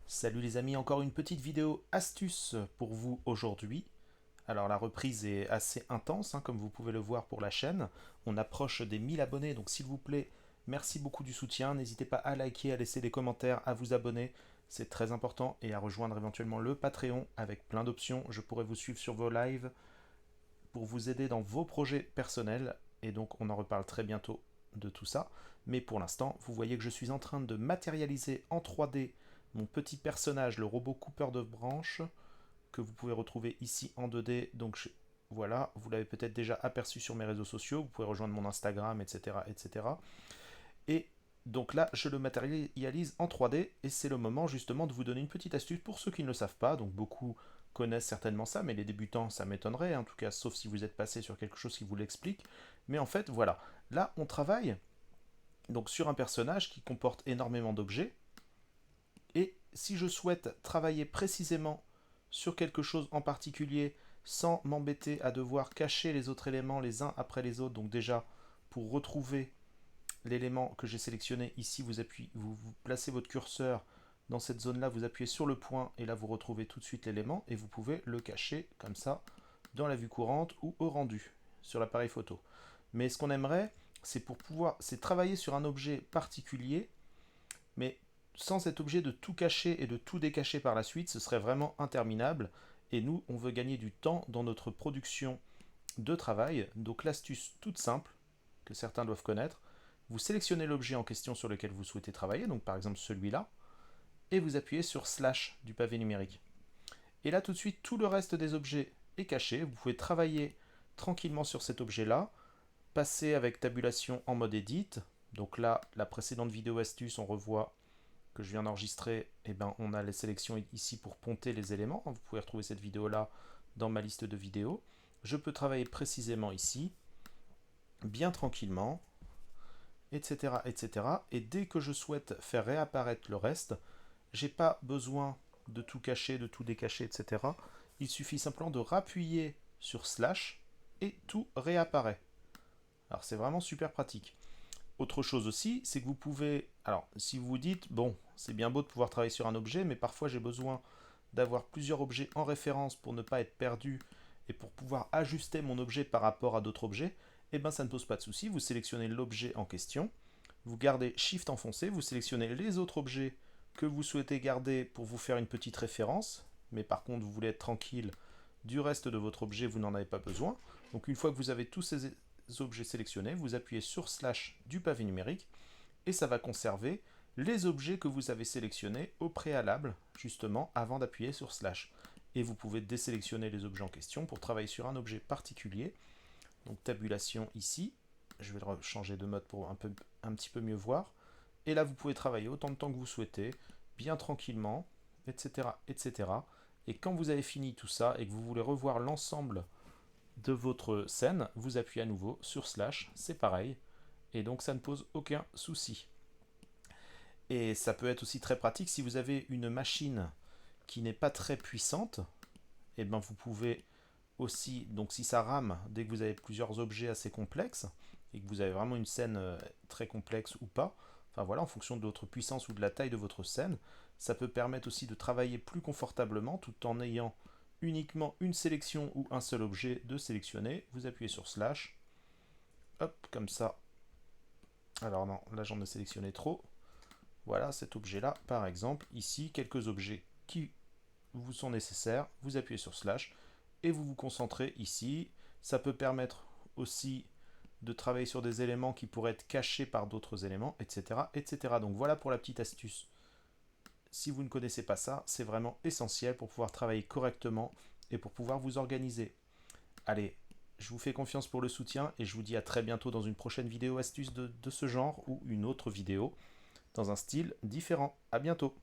Salut les amis, encore une petite vidéo astuce pour vous aujourd'hui. Alors la reprise est assez intense, comme vous pouvez le voir pour la chaîne. On approche des 1000 abonnés, donc s'il vous plaît, merci beaucoup du soutien. N'hésitez pas à liker, à laisser des commentaires, à vous abonner. C'est très important et à rejoindre éventuellement le Patreon avec plein d'options. Je pourrai vous suivre sur vos lives pour vous aider dans vos projets personnels. Et donc on en reparle très bientôt de tout ça. Mais pour l'instant, vous voyez que je suis en train de matérialiser en 3D mon petit personnage, le robot coupeur de branches, que vous pouvez retrouver ici en 2D. Donc voilà, vous l'avez peut-être déjà aperçu sur mes réseaux sociaux. Vous pouvez rejoindre mon Instagram, etc. etc. Et donc là, je le matérialise en 3D et c'est le moment justement de vous donner une petite astuce pour ceux qui ne le savent pas. Donc beaucoup connaissent certainement ça, mais les débutants, ça m'étonnerait, en tout cas, sauf si vous êtes passé sur quelque chose qui vous l'explique. Mais en fait, voilà, là, on travaille donc sur un personnage qui comporte énormément d'objets. Et si je souhaite travailler précisément sur quelque chose en particulier sans m'embêter à devoir cacher les autres éléments les uns après les autres, donc déjà pour retrouver l'élément que j'ai sélectionné ici, vous placez votre curseur dans cette zone-là, vous appuyez sur le point et là vous retrouvez tout de suite l'élément et vous pouvez le cacher comme ça dans la vue courante ou au rendu sur l'appareil photo. Mais ce qu'on aimerait, c'est travailler sur un objet particulier, mais sans être obligé de tout cacher et de tout décacher par la suite, ce serait vraiment interminable. Et nous, on veut gagner du temps dans notre production de travail. Donc l'astuce toute simple, que certains doivent connaître, vous sélectionnez l'objet en question sur lequel vous souhaitez travailler, donc par exemple celui-là, et vous appuyez sur slash du pavé numérique. Et là tout de suite, tout le reste des objets est caché. Vous pouvez travailler tranquillement sur cet objet-là, passer avec tabulation en mode edit. Donc là, la précédente vidéo astuce, on revoit que je viens d'enregistrer, et ben on a les sélections ici pour ponter les éléments. Vous pouvez retrouver cette vidéo-là dans ma liste de vidéos. Je peux travailler précisément ici, bien tranquillement, etc., etc. Et dès que je souhaite faire réapparaître le reste, j'ai pas besoin de tout cacher, de tout décacher, etc. Il suffit simplement de rappuyer sur slash et tout réapparaît. Alors c'est vraiment super pratique. Autre chose aussi, c'est que vous pouvez, alors si vous vous dites, bon, c'est bien beau de pouvoir travailler sur un objet, mais parfois j'ai besoin d'avoir plusieurs objets en référence pour ne pas être perdu et pour pouvoir ajuster mon objet par rapport à d'autres objets, et bien ça ne pose pas de souci. Vous sélectionnez l'objet en question, vous gardez Shift enfoncé, vous sélectionnez les autres objets que vous souhaitez garder pour vous faire une petite référence, mais par contre vous voulez être tranquille du reste de votre objet, vous n'en avez pas besoin. Donc une fois que vous avez tous ces objets sélectionnés, vous appuyez sur slash du pavé numérique et ça va conserver les objets que vous avez sélectionnés au préalable, justement avant d'appuyer sur slash. Et vous pouvez désélectionner les objets en question pour travailler sur un objet particulier. Donc tabulation ici, je vais le changer de mode pour un petit peu mieux voir. Et là vous pouvez travailler autant de temps que vous souhaitez, bien tranquillement, etc. etc. Et quand vous avez fini tout ça et que vous voulez revoir l'ensemble de votre scène, vous appuyez à nouveau sur slash, c'est pareil, et donc ça ne pose aucun souci. Et ça peut être aussi très pratique si vous avez une machine qui n'est pas très puissante, et ben vous pouvez aussi, donc si ça rame dès que vous avez plusieurs objets assez complexes, et que vous avez vraiment une scène très complexe ou pas, enfin voilà, en fonction de votre puissance ou de la taille de votre scène, ça peut permettre aussi de travailler plus confortablement tout en ayant uniquement une sélection ou un seul objet de sélectionner. Vous appuyez sur slash, hop, comme ça. Alors non, là j'en ai sélectionné trop. Voilà cet objet-là, par exemple. Ici, quelques objets qui vous sont nécessaires. Vous appuyez sur slash et vous vous concentrez ici. Ça peut permettre aussi de travailler sur des éléments qui pourraient être cachés par d'autres éléments, etc., etc. Donc voilà pour la petite astuce. Si vous ne connaissez pas ça, c'est vraiment essentiel pour pouvoir travailler correctement et pour pouvoir vous organiser. Allez, je vous fais confiance pour le soutien et je vous dis à très bientôt dans une prochaine vidéo astuce de ce genre ou une autre vidéo dans un style différent. À bientôt.